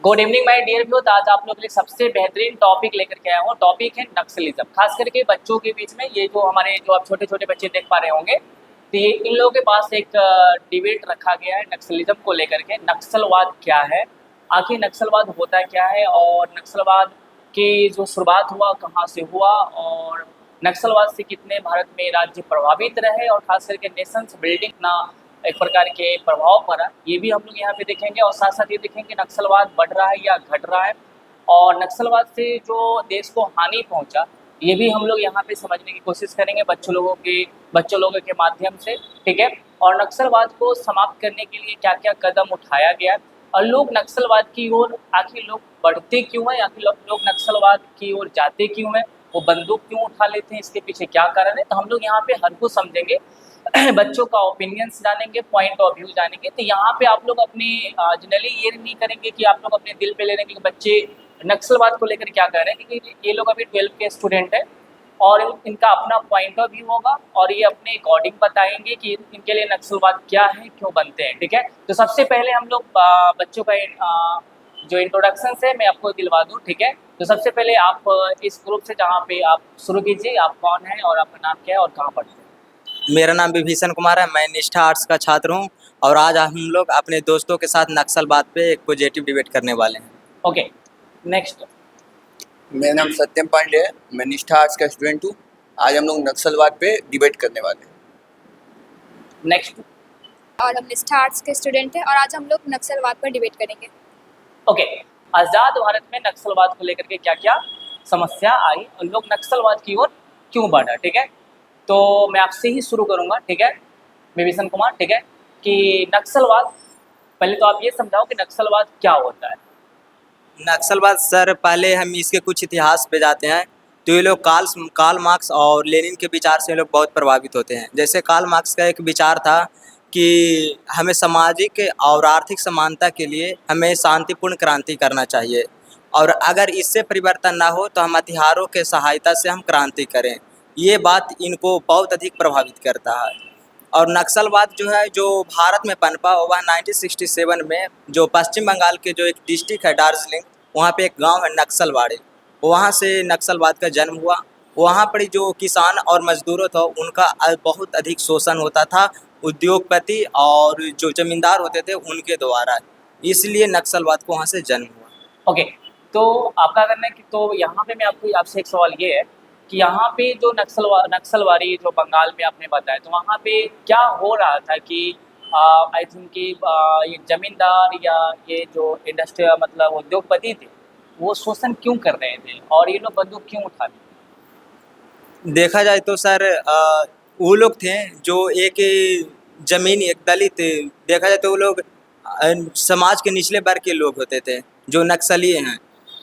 Good evening my dear viewers. तो आज आप लोग के लिए सबसे बेहतरीन टॉपिक लेकर के आया हूँ। टॉपिक है नक्सलिज्म, खास करके बच्चों के बीच में। ये जो हमारे जो आप छोटे छोटे बच्चे देख पा रहे होंगे, तो ये इन लोगों के पास एक डिबेट रखा गया है नक्सलिज्म को लेकर के। नक्सलवाद क्या है, आखिर नक्सलवाद होता क्या है, और नक्सलवाद की जो शुरुआत हुआ कहाँ से हुआ, और नक्सलवाद से कितने भारत में राज्य प्रभावित रहे, और खास करके नेशंस बिल्डिंग ना एक प्रकार के प्रभाव पड़ा, ये भी हम लोग यहाँ पे देखेंगे। और साथ साथ ये देखेंगे नक्सलवाद बढ़ रहा है या घट रहा है, और नक्सलवाद से जो देश को हानि पहुँचा, ये भी हम लोग यहाँ पे समझने की कोशिश करेंगे बच्चों लोगों के माध्यम से, ठीक है। और नक्सलवाद को समाप्त करने के लिए क्या क्या कदम उठाया गया, और लोग नक्सलवाद की ओर आखिर लोग बढ़ते क्यों हैं, आखिर लोग नक्सलवाद की ओर जाते क्यों हैं, वो बंदूक क्यों उठा लेते हैं, इसके पीछे क्या कारण है, तो हम लोग यहाँ पे हर कुछ समझेंगे। बच्चों का ओपिनियंस जानेंगे, पॉइंट ऑफ व्यू जानेंगे। तो यहाँ पे आप लोग अपने जनरली ये नहीं करेंगे कि आप लोग अपने दिल पे ले लेंगे कि बच्चे नक्सलवाद को लेकर क्या कर रहे हैं, क्योंकि ये लोग अभी 12th के स्टूडेंट हैं और इनका अपना पॉइंट ऑफ व्यू होगा, और ये अपने अकॉर्डिंग बताएंगे कि इनके लिए नक्सलवाद क्या है, क्यों बनते हैं, ठीक है। तो सबसे पहले हम लोग बच्चों का जो इंट्रोडक्शन है मैं आपको दिलवा दूँ, ठीक है। तो सबसे पहले आप इस ग्रुप से जहाँ पे आप शुरू कीजिए, आप कौन हैं और आपका नाम क्या है और कहाँ पढ़ते हैं। मेरा नाम विभीषण कुमार है। मैं निष्ठा आर्ट्स का छात्र हूँ और आज हम लोग अपने दोस्तों के साथ नक्सलवाद पे एक पॉजिटिव डिबेट करने वाले हैं। Okay, next. मेरा नाम सत्यम पांडे है। मैं निष्ठा आर्ट्स का स्टूडेंट हूँ। आज हम लोग नक्सलवाद पे डिबेट करने वाले हैं। नेक्स्ट। और हम निष्ठा आर्ट्स के स्टूडेंट हैं और आज हम लोग नक्सलवाद पर डिबेट करेंगे। ओके, आज़ाद भारत में नक्सलवाद को लेकर के क्या क्या समस्या आई और लोग नक्सलवाद की ओर क्यों बढ़ा, ठीक है। तो मैं आपसे ही शुरू करूंगा, ठीक है, विभीषण कुमार, ठीक है, कि नक्सलवाद, पहले तो आप ये समझाओ कि नक्सलवाद क्या होता है। नक्सलवाद सर, पहले हम इसके कुछ इतिहास पे जाते हैं। तो ये लोग कार्ल मार्क्स और लेनिन के विचार से ये लोग बहुत प्रभावित होते हैं। जैसे कार्ल मार्क्स का एक विचार था कि हमें सामाजिक और आर्थिक समानता के लिए हमें शांतिपूर्ण क्रांति करना चाहिए, और अगर इससे परिवर्तन ना हो तो हम हथियारों के सहायता से हम क्रांति करें। ये बात इनको बहुत अधिक प्रभावित करता है। और नक्सलवाद जो है, जो भारत में पनपा, वह 1967 में जो पश्चिम बंगाल के जो एक डिस्ट्रिक्ट है दार्जिलिंग, वहाँ पे एक गांव है नक्सलवाड़ी, वहाँ से नक्सलवाद का जन्म हुआ। वहाँ पर जो किसान और मजदूरों था उनका बहुत अधिक शोषण होता था उद्योगपति और जो जमींदार होते थे उनके द्वारा, इसलिए नक्सलवाद को वहाँ से जन्म हुआ। ओके, तो आपका कहना है कि, तो यहाँ पे मैं आपसे एक सवाल ये है कि यहाँ पे जो नक्सलवारी जो बंगाल में आपने बताया, तो वहाँ पे क्या हो रहा था कि आई थिंक कि ये जमींदार या ये जो इंडस्ट्री मतलब उद्योगपति थे, वो शोषण क्यों कर रहे थे और ये लोग बंदूक क्यों उठा रहे देखा जाए तो सर, वो लोग थे जो एक जमीन, एक दलित, देखा जाए तो वो लोग समाज के निचले वर्ग के लोग होते थे जो नक्सली हैं।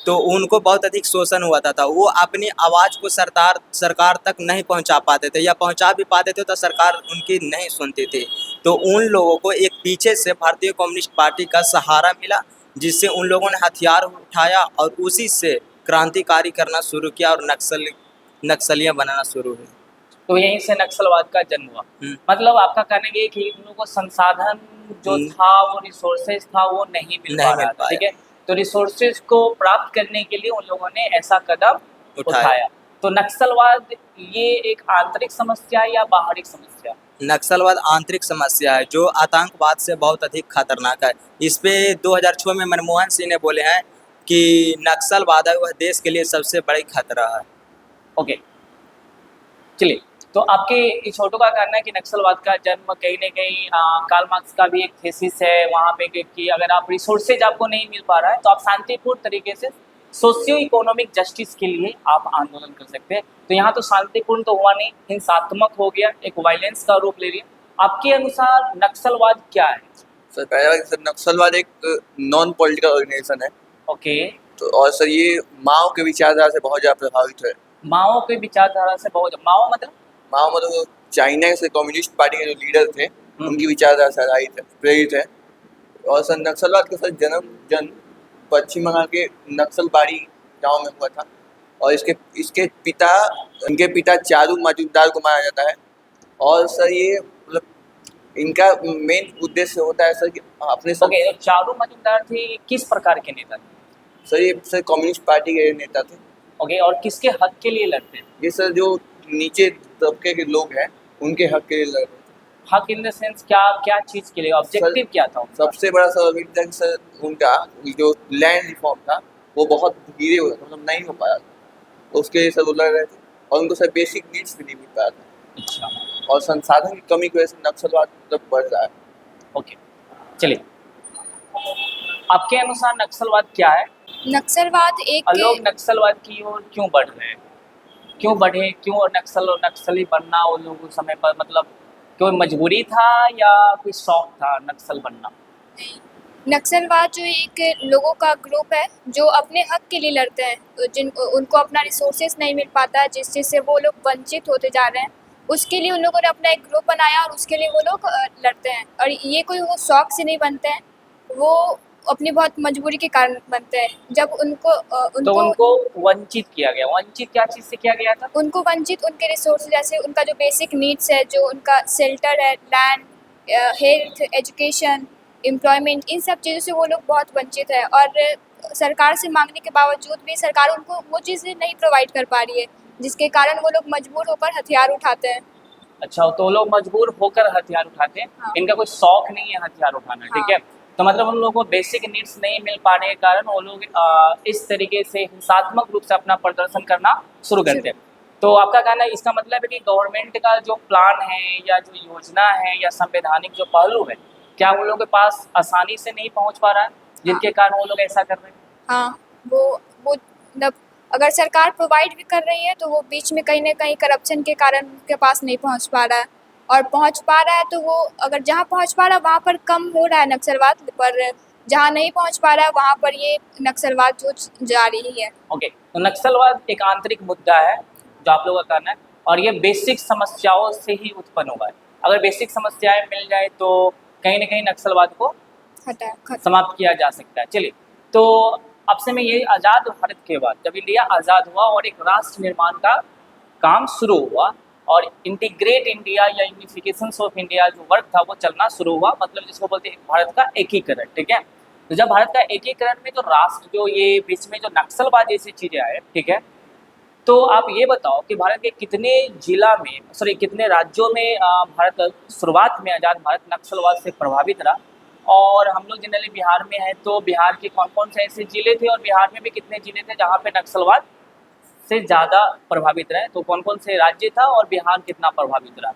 तो उनको बहुत अधिक शोषण हुआ था। वो अपनी आवाज़ को सरकार तक नहीं पहुंचा पाते थे, या पहुंचा भी पाते थे तो सरकार उनकी नहीं सुनती थी। तो उन लोगों को एक पीछे से भारतीय कम्युनिस्ट पार्टी का सहारा मिला, जिससे उन लोगों ने हथियार उठाया और उसी से क्रांतिकारी करना शुरू किया और नक्सलियाँ बनाना शुरू हुई। तो यहीं से नक्सलवाद का जन्म हुआ। मतलब आपका कहना ये कि इन लोगों को संसाधन जो था, वो रिसोर्सेज था, वो नहीं मिल पा रहा था, ठीक है। तो रिसोर्सेज को प्राप्त करने के लिए उन लोगों ने ऐसा कदम उठाया। तो नक्सलवाद ये एक आंतरिक समस्या है या बाहरी समस्या? नक्सलवाद आंतरिक समस्या है जो आतंकवाद से बहुत अधिक खतरनाक है। इस पे 2006 में मनमोहन सिंह ने बोले हैं कि नक्सलवाद है वह देश के लिए सबसे बड़ी खतरा है। ओके, चलिए, तो आपके इस छोटू का कहना है कि नक्सलवाद का जन्म कहीं ना कहीं कार्ल मार्क्स का भी एक थीसिस है वहाँ पे कि अगर आप रिसोर्सेज आपको नहीं मिल पा रहा है तो आप शांतिपूर्ण तरीके से सोशियो इकोनॉमिक जस्टिस के लिए आप आंदोलन कर सकते हैं। तो यहाँ तो शांतिपूर्ण तो हुआ नहीं, हिंसात्मक हो गया, एक वायलेंस का रूप ले लिया। आपके अनुसार नक्सलवाद क्या है? सर पहला सर, नक्सलवाद एक नॉन पॉलिटिकल ऑर्गेनाइजेशन है। ओके, तो और सर ये माओ के विचारधारा से बहुत ज़्यादा प्रभावित है। माओ के विचारधारा से बहुत, माओ मतलब चाइना के कम्युनिस्ट पार्टी के जो लीडर थे उनकी विचारधारा से आधारित है, प्रेरित है। और सर नक्सलवाद का सर जन्म पश्चिम बंगाल के नक्सलबाड़ी गांव में हुआ था, और इनके पिता चारू मजूमदार को माना जाता है। और सर ये मतलब इनका मेन उद्देश्य होता है सर कि अपने सब ओके, तो चारू मजुमदार थे किस प्रकार के नेता थे? सर, ये सर कम्युनिस्ट पार्टी के नेता थे। ओके, और किसके हक के लिए लड़ते थे? ये सर जो नीचे तबके के लोग हैं उनके हक के लिए लड़ रहे थे। हक इन द सेंस क्या क्या चीज के लिए, ऑब्जेक्टिव क्या था उनका? सबसे बड़ा सर अभी तक सर उनका जो लैंड रिफॉर्म था वो बहुत धीरे हो रहा था, मतलब नहीं हो पाया था, उसके लिए सर वो लड़ रहे थे और उनको सर बेसिक नीड्स भी नहीं मिल पाया था अच्छा, और संसाधन की कमी की वजह से नक्सलवाद मतलब बढ़ रहा है। ओके, चलिए, आपके अनुसार नक्सलवाद क्या है नक्सलवाद और लोग एक नक्सलवाद की ओर क्यों बढ़ रहे हैं? क्यों बढ़े, क्यों और नक्सली बनना वो लोग उस समय पर, मतलब कोई मजबूरी था या कोई शौक था नक्सल बनना? नक्सलवाद जो एक लोगों का ग्रुप है जो अपने हक के लिए लड़ते हैं, जिन उनको अपना रिसोर्सेज नहीं मिल पाता है, जिस चीज़ से वो लोग वंचित होते जा रहे हैं, उसके लिए उन लोगों ने अपना एक ग्रुप बनाया और उसके लिए वो लोग लड़ते हैं। और ये कोई वो शौक से नहीं बनते हैं, वो अपनी बहुत मजबूरी के कारण बनते हैं। जब उनको तो उनको वंचित किया गया, वंचित क्या चीज़ से किया गया था? उनको वंचित उनके रिसोर्स, जैसे उनका जो बेसिक नीड्स है, जो उनका शेल्टर है, लैंड, हेल्थ, एजुकेशन, एम्प्लॉयमेंट, इन सब चीज़ों से वो लोग बहुत वंचित है। और सरकार से मांगने के बावजूद भी सरकार उनको वो चीज़ें नहीं प्रोवाइड कर पा रही है, जिसके कारण वो लोग मजबूर होकर हथियार उठाते हैं। अच्छा, तो लोग मजबूर होकर हथियार उठाते हैं। हाँ। इनका कोई शौक नहीं है हथियार उठाना, ठीक है? तो मतलब उन लोगों को बेसिक नीड्स नहीं मिल पाने के कारण वो लोग इस तरीके से हिंसात्मक रूप से अपना प्रदर्शन करना शुरू करते हैं। तो आपका कहना है, इसका मतलब है कि गवर्नमेंट का जो प्लान है या जो योजना है या संवैधानिक जो पहलू है, क्या उन लोगों के पास आसानी से नहीं पहुंच पा रहा है, जिनके कारण वो लोग ऐसा कर रहे हैं? हाँ, वो मतलब अगर सरकार प्रोवाइड भी कर रही है तो वो बीच में कहीं न कहीं करप्शन के कारण उनके पास नहीं पहुँच पा रहा है, और पहुँच पा रहा है तो वो अगर जहाँ पहुँच पा रहा है वहाँ पर कम हो रहा है नक्सलवाद, पर जहाँ नहीं पहुँच पा रहा है वहाँ पर ये नक्सलवाद जो जारी ही है। ओके, तो नक्सलवाद एक आंतरिक मुद्दा है जो आप लोगों का कहना है, और ये बेसिक समस्याओं से ही उत्पन्न हुआ है। अगर बेसिक समस्याएं मिल जाए तो कहीं ना कहीं नक्सलवाद को खत्म। समाप्त किया जा सकता है। चलिए, तो अब से मैं ये आज़ाद भारत के बाद जब इंडिया आज़ाद हुआ और एक राष्ट्र निर्माण का काम शुरू हुआ और इंटीग्रेट इंडिया या यूनिफिकेशन ऑफ इंडिया जो वर्क था वो चलना शुरू हुआ, मतलब जिसको बोलते हैं भारत का एकीकरण, ठीक है? तो जब भारत का एकीकरण में जो राष्ट्र जो ये बीच में जो नक्सलवाद जैसी चीज़ें आए, ठीक है, तो आप ये बताओ कि भारत के कितने राज्यों में भारत शुरुआत में आज़ाद भारत नक्सलवाद से प्रभावित रहा? और हम लोग जनरली बिहार में हैं, तो बिहार के कौन कौन से ऐसे ज़िले थे और बिहार में भी कितने ज़िले थे जहाँ पे नक्सलवाद से ज़्यादा प्रभावित रहे? तो कौन कौन से राज्य था और बिहार कितना प्रभावित रहा?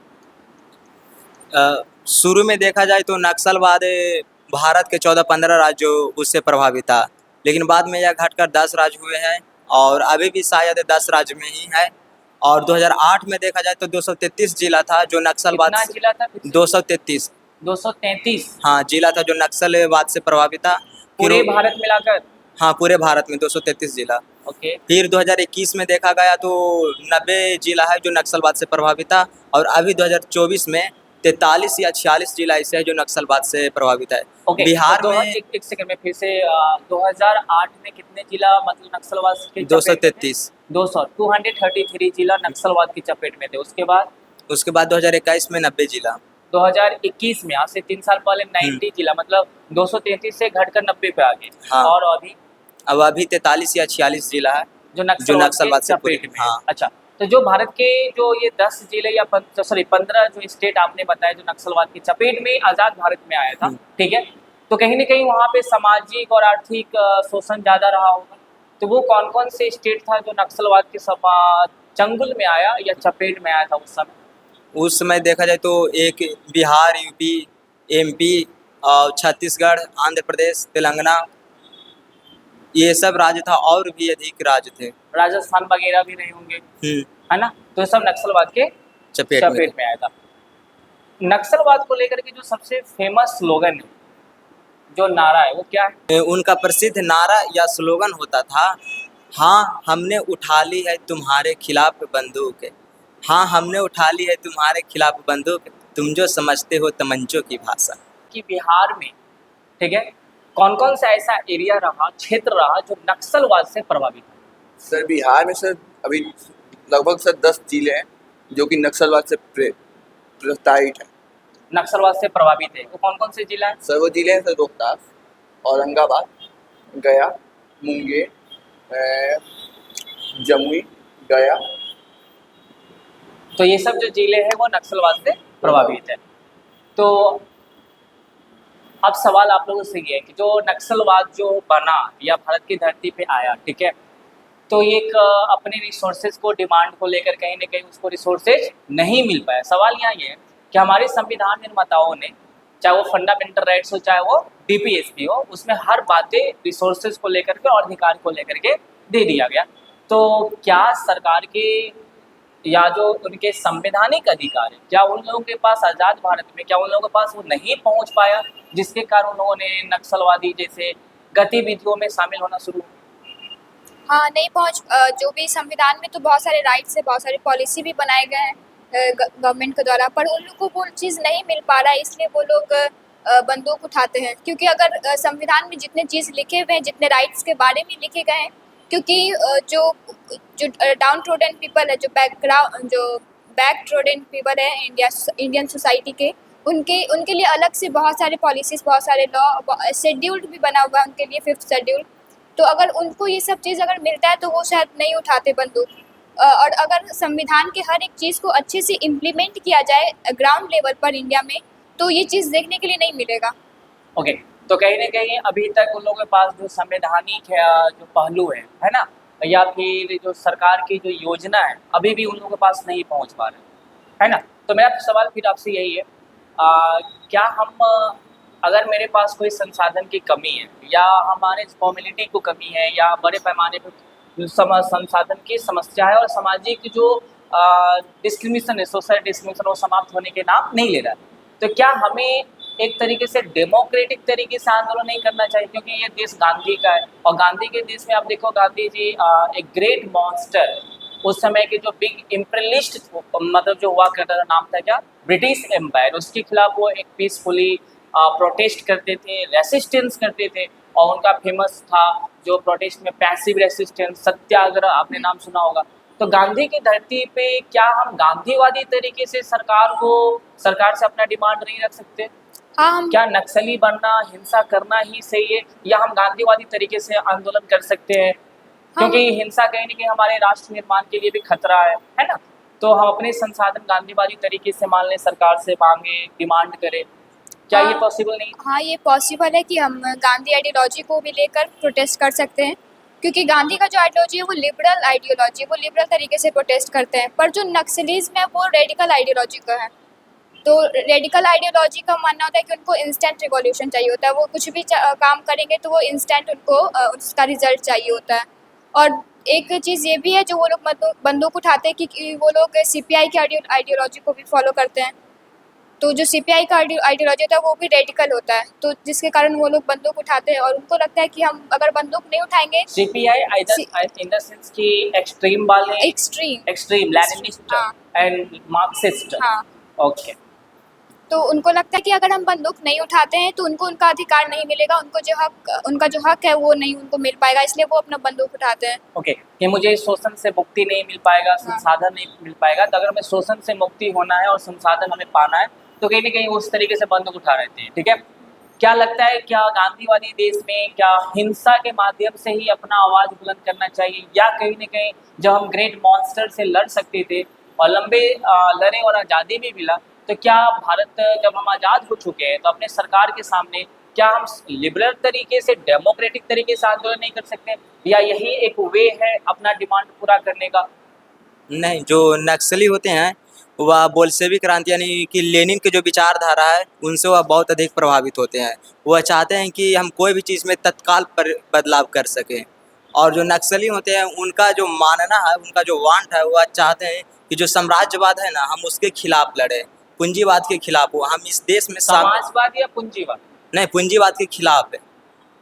शुरू में देखा जाए तो नक्सलवाद भारत के 14-15 राज्यों उससे प्रभावित था, लेकिन बाद में यह घटकर 10 राज्य हुए हैं और अभी भी शायद 10 राज्य में ही है। और 2008 में देखा जाए तो 233 जिला था जो नक्सलवाद कितना जिला था? 233 233 हाँ जिला था जो नक्सलवाद से प्रभावित था। पूरे भारत मिलाकर? हाँ, पूरे भारत में 233 जिला। ओके, फिर 2021 में देखा गया तो 90 जिला है जो नक्सलवाद से प्रभावित था, और अभी 2024 में 43 या 46 जिला ऐसे है जो नक्सलवाद से प्रभावित है। ओके, बिहार तो में एक सेकंड में फिर से 2008 में कितने जिला मतलब नक्सलवाद के चपेट में थे? 233। 233 जिला नक्सलवाद की चपेट में थे। उसके बाद 2021 में 90 जिला। 2021 में, आज से 3 साल पहले 90 जिला, मतलब 233 से घटकर 90 पे आ गए। हाँ। और अभी 43 या 46 जिला है जो नक्सलवाद नक्सलवाद से चपेट में। हाँ। अच्छा, तो जो भारत के जो ये 10 जिले या 15 जो स्टेट आपने बताया जो नक्सलवाद की चपेट में आज़ाद भारत में आया था, ठीक है, तो कहीं ना कहीं वहाँ पे सामाजिक और आर्थिक शोषण ज़्यादा रहा होगा। तो वो कौन कौन से स्टेट था जो नक्सलवाद के चंगुल में आया या चपेट में आया था उस समय? उस समय देखा जाए तो एक बिहार, यूपी, एमपी और छत्तीसगढ़, आंध्र प्रदेश, तेलंगाना, ये सब राज्य था और भी अधिक राज्य थे। राजस्थान वगैरह भी रहे होंगे, है ना? तो ये सब नक्सलवाद के चपेट में आया था। नक्सलवाद को लेकर के जो सबसे फेमस स्लोगन है, जो नारा है, वो क्या है? उनका प्रसिद्ध नारा या स्लोगन होता था, हाँ हमने उठा ली है तुम्हारे खिलाफ बंदूक, हाँ हमने उठा ली है तुम्हारे खिलाफ बंदूक, तुम जो समझते हो तमंचों की भाषा। कि बिहार में, ठीक है, कौन कौन सा ऐसा एरिया रहा, क्षेत्र रहा जो नक्सलवाद से प्रभावित है? सर बिहार में सर अभी लगभग सर 10 जिले हैं जो कि नक्सलवाद से प्रताड़ित है। नक्सलवाद से प्रभावित है, वो कौन कौन से जिला हैं? सर वो जिले हैं सर रोहतास, औरंगाबाद, गया, मुंगेर, जमुई, गया। तो ये सब जो जिले हैं वो नक्सलवाद से प्रभावित है। तो अब सवाल आप लोगों से ये है कि जो नक्सलवाद जो बना या भारत की धरती पे आया, ठीक है, तो ये एक अपने रिसोर्सेज को डिमांड को लेकर कहीं ना कहीं उसको रिसोर्सेज नहीं मिल पाया। सवाल यहाँ ये है कि हमारे संविधान निर्माताओं ने, चाहे वो फंडामेंटल राइट्स हो चाहे वो डीपीएसपी हो, उसमें हर बातें रिसोर्सेज को लेकर के और अधिकार को लेकर के दे दिया गया। तो क्या सरकार के या जो उनके संवैधानिक अधिकार है, क्या उन लोगों के पास आज़ाद भारत में क्या उन लोगों के पास वो नहीं पहुंच पाया, जिसके कारण उन्होंने नक्सलवादी जैसे गतिविधियों में शामिल होना शुरू? हाँ, नहीं पहुँच जो भी संविधान में तो बहुत सारे राइट्स है, बहुत सारे पॉलिसी भी बनाए गए हैं गवर्नमेंट के द्वारा, पर उन लोगों को वो चीज़ नहीं मिल पा रहा है, इसलिए वो लोग बंदूक उठाते हैं। क्योंकि अगर संविधान में जितने चीज़ लिखे हुए हैं, जितने राइट्स के बारे में लिखे गए हैं, क्योंकि जो जो डाउन ट्रोडन पीपल है, जो बैक ट्रोडन पीपल है इंडियन सोसाइटी के, उनके लिए अलग से बहुत सारे पॉलिसीज़, बहुत सारे लॉ, शेड्यूल्ड भी बना हुआ है उनके लिए, 5th शेड्यूल। तो अगर उनको ये सब चीज़ अगर मिलता है तो वो शायद नहीं उठाते बंदूक। और अगर संविधान के हर एक चीज़ को अच्छे से इम्प्लीमेंट किया जाए ग्राउंड लेवल पर इंडिया में, तो ये चीज़ देखने के लिए नहीं मिलेगा। ओके, तो कहीं ना कहीं अभी तक उन लोगों के पास जो संवैधानिक है जो पहलू है ना, या फिर जो सरकार की जो योजना है, अभी भी उन लोगों के पास नहीं पहुंच पा रहे, है ना। तो मेरा सवाल फिर आपसे यही है, क्या हम अगर मेरे पास कोई संसाधन की कमी है या हमारे कम्युनिटी को कमी है या बड़े पैमाने पर संसाधन की समस्या है और सामाजिक जो डिस्क्रिमिनेशन है, सोशल डिस्क्रिमिनेशन, वो समाप्त होने के नाम नहीं ले रहा है, तो क्या हमें एक तरीके से डेमोक्रेटिक तरीके से आंदोलन नहीं करना चाहिए? क्योंकि ये देश गांधी का है और गांधी के देश में आप देखो, गांधी जी एक ग्रेट मॉन्स्टर, उस समय के जो बिग इम्पीरियलिस्ट मतलब जो हुआ करता था, नाम था क्या, ब्रिटिश एम्पायर, उसके खिलाफ वो एक पीसफुली प्रोटेस्ट करते थे, रेसिस्टेंस करते थे। और उनका फेमस था जो प्रोटेस्ट में पैसिव रेसिस्टेंस, सत्याग्रह, आपने नाम सुना होगा। तो गांधी की धरती पे क्या हम गांधीवादी तरीके से सरकार से अपना डिमांड नहीं रख सकते? हाँ, हम क्या नक्सली बनना, हिंसा करना ही सही है, या हम गांधीवादी तरीके से आंदोलन कर सकते हैं? क्योंकि हिंसा कहीं ना कहीं हमारे राष्ट्र निर्माण के लिए भी खतरा है ना। तो हम अपने संसाधन गांधीवादी तरीके से मान लें, सरकार से मांगे, डिमांड करें, क्या ये पॉसिबल नहीं? हाँ, ये पॉसिबल है कि हम गांधी आइडियोलॉजी को भी लेकर प्रोटेस्ट कर सकते हैं, क्योंकि गांधी का जो आइडियोलॉजी है वो लिबरल आइडियोलॉजी है, वो लिबरल तरीके से प्रोटेस्ट करते हैं। पर जो नक्सलिज्म है वो रेडिकल आइडियोलॉजी का है। तो रेडिकल आइडियोलॉजी का मानना होता है कि उनको इंस्टेंट रिवॉल्यूशन चाहिए होता है, वो कुछ भी काम करेंगे तो वो इंस्टेंट उनको उसका रिजल्ट चाहिए होता है। और एक चीज़ ये भी है, जो वो लोग बंदूक उठाते हैं कि वो लोग सीपीआई की आइडियोलॉजी को भी फॉलो करते हैं। तो जो सीपीआई का आइडियोलॉजी होता है वो भी रेडिकल होता है, तो जिसके कारण वो लोग बंदूक उठाते हैं और उनको लगता है कि हम अगर बंदूक नहीं उठाएंगे, सीपीआई इन द सेंस की एक्सट्रीम वाले, एक्सट्रीम लेनिनिस्ट हाँ। And Marxist. हाँ, ओके, तो उनको लगता है कि अगर हम बंदूक नहीं उठाते हैं तो उनको उनका अधिकार नहीं मिलेगा, उनका जो हक है वो नहीं उनको मिल पाएगा, इसलिए वो अपना बंदूक उठाते हैं। ओके, कि मुझे शोषण से मुक्ति नहीं मिल पाएगा, संसाधन नहीं मिल पाएगा, तो अगर हमें शोषण से मुक्ति होना है और संसाधन हमें पाना है तो कहीं ना कहीं उस तरीके से बंदूक उठा रहते हैं, ठीक है। क्या लगता है, क्या गांधीवादी देश में क्या हिंसा के माध्यम से ही अपना आवाज़ बुलंद करना चाहिए, या कहीं ना कहीं जब हम ग्रेट मॉन्स्टर से लड़ सकते थे और लंबे लड़े और आज़ादी भी मिला, तो क्या भारत जब हम आज़ाद हो चुके हैं तो अपने सरकार के सामने क्या हम लिबरल तरीके से, डेमोक्रेटिक तरीके से आंदोलन नहीं कर सकते, या यही एक वे है अपना डिमांड पूरा करने का? नहीं, जो नक्सली होते हैं वह बोल्शेविक क्रांति यानी कि लेनिन की जो विचारधारा है उनसे वह बहुत अधिक प्रभावित होते हैं। वह चाहते हैं कि हम कोई भी चीज़ में तत्काल पर बदलाव कर सकें। और जो नक्सली होते हैं उनका जो मानना है, उनका जो वांट है, वह चाहते हैं कि जो साम्राज्यवाद है ना, हम उसके खिलाफ लड़ें, पूंजीवाद के खिलाफ हो, हम इस देश में समाजवाद या पूंजीवाद? नहीं, पूंजीवाद के खिलाफ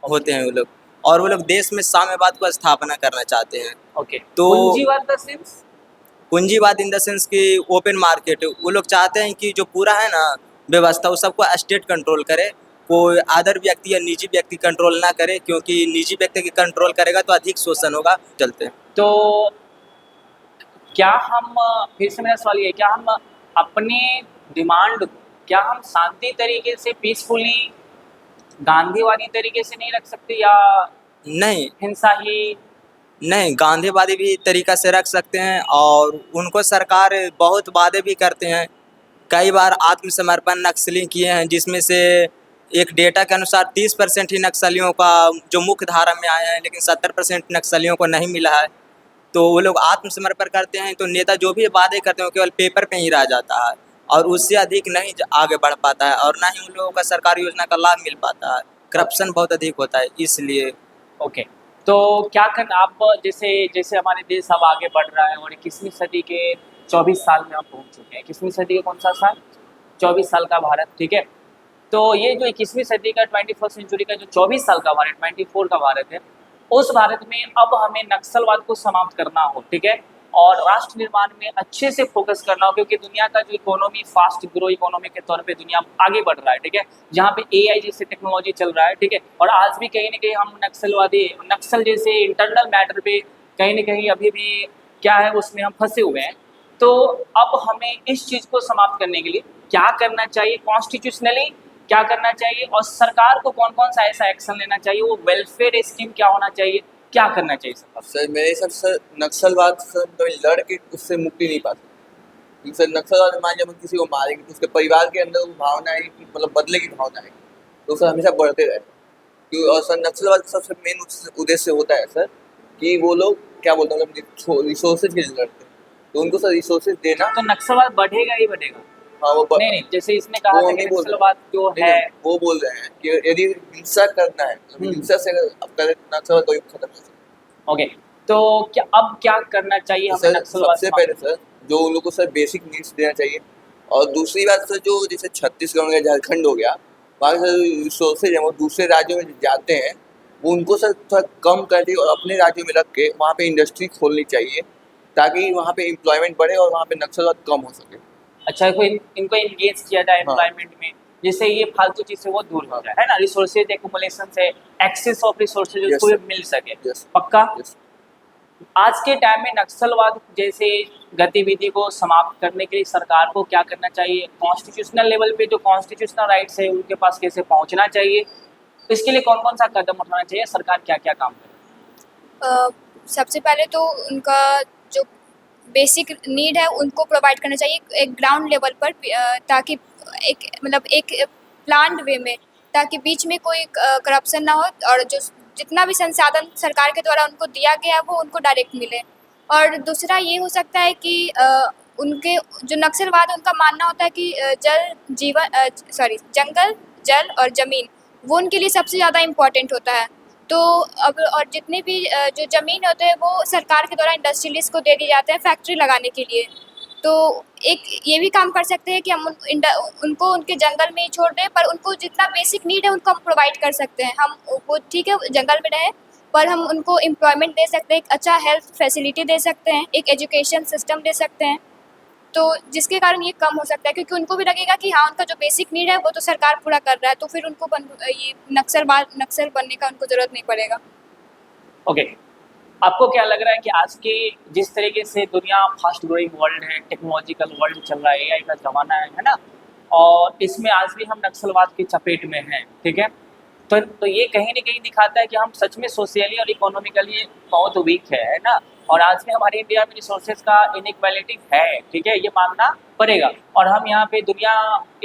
होते हैं वो लोग, और वो लोग देश में साम्यवाद को स्थापना करना चाहते हैं। ओके, तो पूंजीवाद द सेंस? पूंजीवाद इन द सेंस कि ओपन मार्केट, वो लोग चाहते हैं कि जो पूरा है ना व्यवस्था, वो सबको स्टेट कंट्रोल करे, कोई अदर व्यक्ति या निजी व्यक्ति कंट्रोल ना करे, क्योंकि निजी व्यक्ति की कंट्रोल करेगा तो अधिक शोषण होगा। चलते तो क्या हम, फिर से मेरा सवाल ये है, क्या हम अपने डिमांड क्या हम शांति तरीके से पीसफुली गांधीवादी तरीके से नहीं रख सकते, या नहीं हिंसा ही? नहीं, गांधीवादी भी तरीका से रख सकते हैं, और उनको सरकार बहुत वादे भी करते हैं। कई बार आत्मसमर्पण नक्सली किए हैं, जिसमें से एक डेटा के अनुसार 30% ही नक्सलियों का जो मुख्य धारा में आए हैं, लेकिन 70% नक्सलियों को नहीं मिला है। तो वो लोग आत्मसमर्पण करते हैं, तो नेता जो भी वादे करते हैं वो केवल पेपर पे ही रह जाता है, और उससे अधिक नहीं आगे बढ़ पाता है, और ना ही उन लोगों का सरकारी योजना का लाभ मिल पाता है। करप्शन बहुत अधिक होता है, इसलिए। ओके, तो क्या करना आप, जैसे जैसे हमारे देश अब आगे बढ़ रहा है और 21वीं सदी के 24 साल में हम पहुंच चुके हैं। 21वीं सदी का कौन सा साल? 24 साल का भारत, ठीक है। तो ये जो 21वीं सदी का 21st सेंचुरी का जो 24 साल का भारत, 24 का भारत है, उस भारत में अब हमें नक्सलवाद को समाप्त करना हो, ठीक है, और राष्ट्र निर्माण में अच्छे से फोकस करना हो, क्योंकि दुनिया का जो इकोनॉमी फास्ट ग्रो इकोनॉमी के तौर पे दुनिया आगे बढ़ रहा है, ठीक है, जहाँ पे AI जैसे टेक्नोलॉजी चल रहा है, ठीक है, और आज भी कहीं ना कहीं हम नक्सल जैसे इंटरनल मैटर पे कहीं ना कहीं अभी भी क्या है उसमें हम फंसे हुए हैं। तो अब हमें इस चीज़ को समाप्त करने के लिए क्या करना चाहिए, कॉन्स्टिट्यूशनली क्या करना चाहिए, और सरकार को कौन कौन सा ऐसा एक्शन लेना चाहिए, वो वेलफेयर स्कीम क्या होना चाहिए, क्या करना चाहिए सरकार? सर मेरे हिसाब से नक्सलवाद सर कभी लड़ के उससे मुक्ति नहीं पाते, क्योंकि सर नक्सलवाद मान जब हम किसी को मारेंगे तो उसके परिवार के अंदर वो भावना है कि मतलब बदले की भावना है, तो सर हमेशा बढ़ते रहे। क्योंकि और सर नक्सलवाद का सबसे मेन उद्देश्य होता है सर कि वो लोग क्या बोलते हैं रिसोर्सेज के लिए लड़ते हैं, तो उनको सर रिसोर्सेज देना। तो नक्सलवाद बढ़ेगा ही बढ़ेगा? हाँ वो नहीं, जैसे इसने कहा था कि नक्सलवाद जो है, वो बोल रहे हैं कि यदि हिंसा करना है तो हिंसा से अगर अब करें तो नक्सलवाद कभी खत्म नहीं हो सकता। ओके, तो क्या अब क्या करना चाहिए हमें सर नक्सलवाद सबसे पहले सर जो उन लोगों को सर बेसिक नीड्स देना चाहिए, और दूसरी बात सर जो जैसे छत्तीसगढ़ हो गया, झारखंड हो गया, वहाँ के सर रिसोर्सेज हैं वो दूसरे राज्यों में जाते हैं, वो उनको सर थोड़ा कम करके और अपने राज्यों में रख के वहाँ पे इंडस्ट्री खोलनी चाहिए, ताकि वहाँ पे एम्प्लॉयमेंट बढ़े और वहाँ पे नक्सलवाद कम हो सके। अच्छा, इनको इंगेज किया जाए एम्प्लॉयमेंट में, जिससे ये फालतू चीज से वो दूर हो जाए, है ना, रिसोर्सेज एक्युमुलेशन से एक्सेस ऑफ रिसोर्सेज उसको भी मिल सके। पक्का? आज के टाइम में नक्सलवाद जैसे गतिविधि को समाप्त करने के लिए सरकार को क्या करना चाहिए, कॉन्स्टिट्यूशनल लेवल पे जो कॉन्स्टिट्यूशनल राइट्स है उनके पास कैसे पहुंचना चाहिए, इसके लिए कौन कौन सा कदम उठाना चाहिए, सरकार क्या क्या काम करे? सबसे पहले तो उनका जो बेसिक नीड है उनको प्रोवाइड करना चाहिए एक ग्राउंड लेवल पर, ताकि एक प्लान्ड वे में, ताकि बीच में कोई करप्शन ना हो, और जो जितना भी संसाधन सरकार के द्वारा उनको दिया गया है वो उनको डायरेक्ट मिले। और दूसरा ये हो सकता है कि उनके जो नक्सलवाद उनका मानना होता है कि जंगल, जल और ज़मीन वो उनके लिए सबसे ज़्यादा इम्पोर्टेंट होता है। तो अब और जितने भी जो ज़मीन होते हैं वो सरकार के द्वारा इंडस्ट्रियलिस्ट को दे दिए जाते हैं फैक्ट्री लगाने के लिए। तो एक ये भी काम कर सकते हैं कि हम उनको उनके जंगल में ही छोड़ दें, पर उनको जितना बेसिक नीड है उनको हम प्रोवाइड कर सकते हैं। हम वो ठीक है जंगल में रहें, पर हम उनको एम्प्लॉयमेंट दे सकते हैं, एक अच्छा हेल्थ फैसिलिटी दे सकते हैं, एक एजुकेशन सिस्टम दे सकते हैं, तो जिसके कारण ये कम हो सकता है, क्योंकि उनको भी लगेगा कि हाँ उनका जो बेसिक नीड है वो तो सरकार पूरा कर रहा है, तो फिर उनको ये नक्सल बनने का उनको ज़रूरत नहीं पड़ेगा। ओके, आपको क्या लग रहा है कि आज के जिस तरीके से दुनिया फास्ट ग्रोइंग वर्ल्ड है, टेक्नोलॉजिकल वर्ल्ड चल रहा है, AI का ज़माना है ना, और इसमें आज भी हम नक्सलवाद की चपेट में हैं, ठीक है, तो ये कहीं ना कहीं दिखाता है कि हम सच में सोशली और इकोनॉमिकली बहुत वीक है ना, और आज भी हमारे इंडिया में रिसोर्सेज का इनइक्वालिटी है, ठीक है, ये मानना पड़ेगा, और हम यहाँ पे दुनिया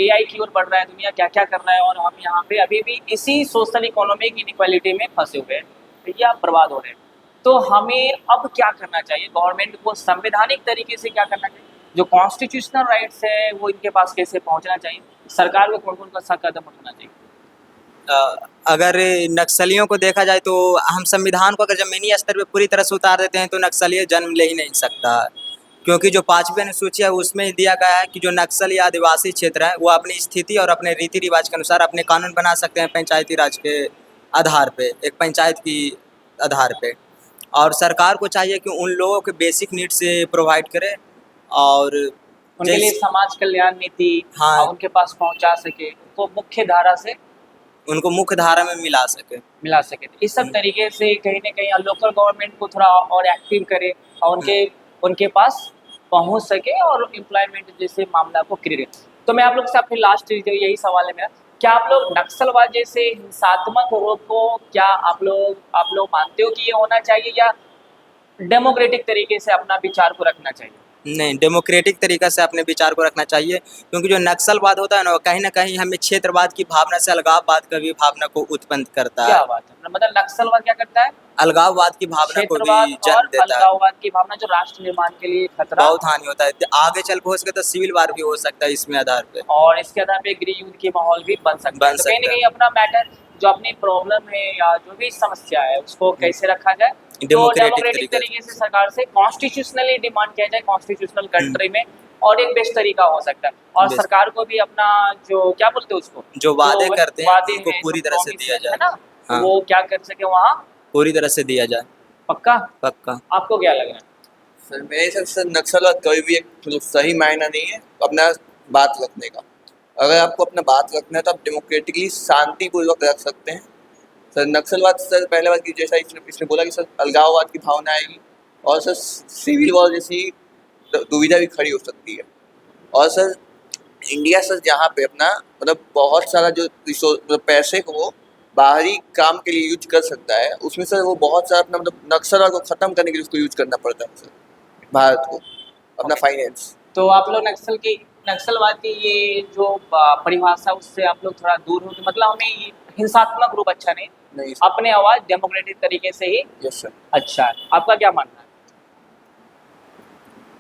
AI की ओर बढ़ रहा है, दुनिया क्या क्या कर रहा है, और हम यहाँ पे अभी भी इसी सोशल इकोनॉमिक इनइक्वालिटी में फंसे हुए हैं, भैया आप बर्बाद हो रहे हैं। तो हमें अब क्या करना चाहिए, गवर्नमेंट को संवैधानिक तरीके से क्या करना चाहिए, जो कॉन्स्टिट्यूशनल राइट्स है वो इनके पास कैसे पहुँचना चाहिए, सरकार को कौन कौन सा कदम उठाना चाहिए? अगर नक्सलियों को देखा जाए तो हम संविधान को अगर ज़मीनी स्तर पे पूरी तरह से उतार देते हैं तो नक्सली जन्म ले ही नहीं सकता, क्योंकि जो 5वीं अनुसूची है उसमें दिया गया है कि जो नक्सल या आदिवासी क्षेत्र है वो अपनी स्थिति और अपने रीति रिवाज के अनुसार अपने कानून बना सकते हैं पंचायती राज के आधार पे, एक पंचायत की आधार पे, और सरकार को चाहिए कि उन लोगों के बेसिक नीड से प्रोवाइड करे, और उनके लिए समाज कल्याण नीति हाँ उनके पास पहुंचा सके, उनको मुख्य धारा में मिला सके। इस सब तरीके से कहीं ना कहीं लोकल गवर्नमेंट को थोड़ा और एक्टिव करे और उनके पास पहुंच सके और एम्प्लॉयमेंट जैसे मामला को क्रिएट तो मैं आप लोग से अपनी लास्ट यही सवाल है मेरा, क्या आप लोग नक्सलवाद जैसे हिंसात्मक रूप को क्या आप लोग मानते हो कि ये होना चाहिए, या डेमोक्रेटिक तरीके से अपना विचार को रखना चाहिए? नहीं, डेमोक्रेटिक तरीका से अपने विचार को रखना चाहिए, क्योंकि जो नक्सलवाद होता है ना कहीं हमें क्षेत्रवाद की भावना से अलगाववाद का भी भावना को उत्पन्न करता क्या है। बात है, मतलब नक्सलवाद क्या करता है? अलगाववाद की भावना को क्षेत्रवाद भी और जन्म देता है। अलगाववाद की भावना जो राष्ट्र निर्माण के लिए खतरा, बहुत हानि होता है, आगे चल के हो सके तो सिविल वार भी हो सकता है इसमें आधार पे। और इसके आधार पे गृह युद्ध के माहौल भी बन सकता है। बन तो कहीं ना सकता है। कहीं अपना मैटर, जो अपनी प्रॉब्लम है या जो भी समस्या है उसको कैसे रखा जाए, तो डेमोक्रेटिक डेमोक्रेटिक तरीके तरीके से सरकार से कॉन्स्टिट्यूशनली डिमांड किया जाए, कॉन्स्टिट्यूशनल कंट्री में, और एक बेस्ट तरीका हो सकता है। और बेस्ट। सरकार को भी अपना जो क्या बोलते हैं उसको, जो वादे करते हैं वादे उनको हैं, पूरी जो तरह से promise दिया है जाए। ना, हाँ। वो क्या कर सके वहाँ। पूरी तरह से दिया जाए। पक्का? पक्का। आपको क्या लग रहा है? सर मेरे हिसाब से नक्सलवाद कभी भी एक मतलब सही मायना नहीं है अपना बात रखने का। अगर आपको अपना बात रखना है तो आप डेमोक्रेटिकली शांतिपूर्वक रख सकते हैं। सर नक्सलवाद सर पहले बात की जैसा इसने बोला कि सर अलगाववाद की भावना आएगी, और सर सिविल वॉर जैसी दुविधा भी खड़ी हो सकती है। और सर इंडिया सर जहाँ पे अपना मतलब बहुत सारा जो रिसोर्स मतलब पैसे को वो बाहरी काम के लिए यूज कर सकता है, उसमें सर वो बहुत सारा अपना मतलब नक्सलवाद को ख़त्म करने के लिए उसको यूज करना पड़ता है सर भारत को, अपना फाइनेंस। तो आप लोग नक्सलवाद की ये जो परिभाषा उससे आप लोग थोड़ा दूर हो, मतलब हमें ये हिंसात्मक रूप अच्छा नहीं, नहीं सर। अपने आवाज डेमोक्रेटिक तरीके से ही यस सर। अच्छा है। आपका क्या मानना है?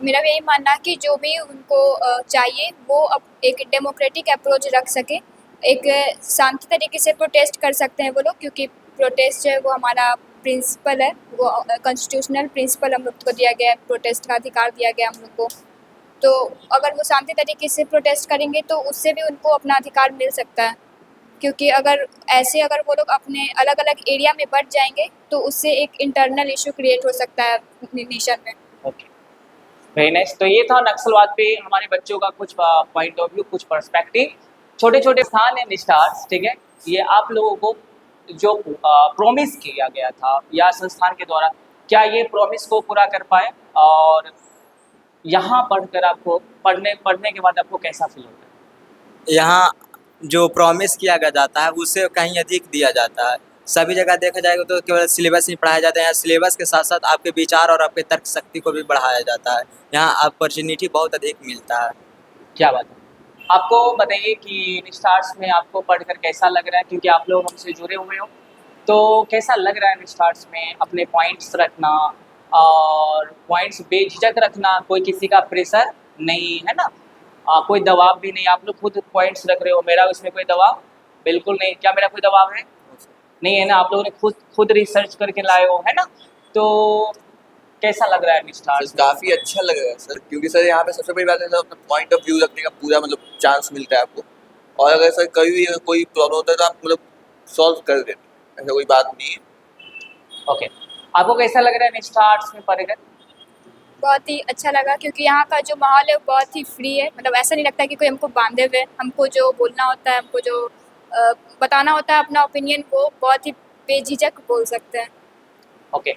मेरा भी यही मानना है कि जो भी उनको चाहिए वो एक डेमोक्रेटिक अप्रोच रख सके, एक शांति तरीके से प्रोटेस्ट कर सकते हैं वो लोग, क्योंकि प्रोटेस्ट जो है वो हमारा प्रिंसिपल है, वो कॉन्स्टिट्यूशनल प्रिंसिपल हम लोग को दिया गया है, प्रोटेस्ट का अधिकार दिया गया हम लोग को। तो अगर वो शांति तरीके से प्रोटेस्ट करेंगे तो उससे भी उनको अपना अधिकार मिल सकता है, क्योंकि अगर वो लोग अपने अलग अलग एरिया में बढ़ जाएंगे तो उससे एक इंटरनल इशू क्रिएट हो सकता है नेशन में। Okay, very nice. तो ये था नक्सलवाद पे हमारे बच्चों का कुछ पॉइंट ऑफ व्यू, कुछ पर्सपेक्टिव। छोटे छोटे स्थान है निस्टार्स, ठीक है, ये आप लोगों को जो प्रॉमिस किया गया था या संस्थान के द्वारा, क्या ये प्रॉमिस को पूरा कर पाए, और यहाँ पढ़कर आपको पढ़ने के बाद आपको कैसा फील होता है? यहाँ जो प्रॉमिस किया गया जाता है उससे कहीं अधिक दिया जाता है। सभी जगह देखा जाएगा तो केवल सिलेबस ही पढ़ाया जाता है, यहाँ सिलेबस के साथ साथ आपके विचार और आपके तर्क शक्ति को भी बढ़ाया जाता है। यहाँ अपॉर्चुनिटी बहुत अधिक मिलता है। क्या बात है, आपको बताइए कि निस्टार्स में आपको पढ़कर कैसा लग रहा है, क्योंकि आप लोग हमसे जुड़े हुए हो, तो कैसा लग रहा है निस्टार्स में अपने पॉइंट्स रखना और पॉइंट्स बेझिझक रखना, कोई किसी का प्रेशर नहीं है ना, कोई दबाव भी नहीं, आप लोग खुद पॉइंट्स रख रहे हो, मेरा इसमें कोई दबाव बिल्कुल नहीं। क्या मेरा कोई दबाव है? नहीं है ना, आप लोगों ने खुद रिसर्च करके लाए हो, है ना? तो कैसा लग रहा है निस्टार्स सर काफ़ी अच्छा लग रहा है सर, क्योंकि सर यहाँ पे सबसे बड़ी बात है सर अपना पॉइंट ऑफ व्यू रखने का पूरा मतलब चांस मिलता है आपको। और अगर सर कभी भी कोई प्रॉब्लम होता है तो आप मतलब सॉल्व कर देते हैं, ऐसा कोई बात नहीं है। ओके, आपको कैसा लग रहा है निस्टार्स में पढ़कर? बहुत ही अच्छा लगा, क्योंकि यहाँ का जो माहौल है वो बहुत ही फ्री है, मतलब ऐसा नहीं लगता कि कोई हमको बांधे हुए है। हमको जो बोलना होता है, हमको जो बताना होता है अपना ओपिनियन, वो बहुत ही बेझिझक बोल सकते हैं। ओके।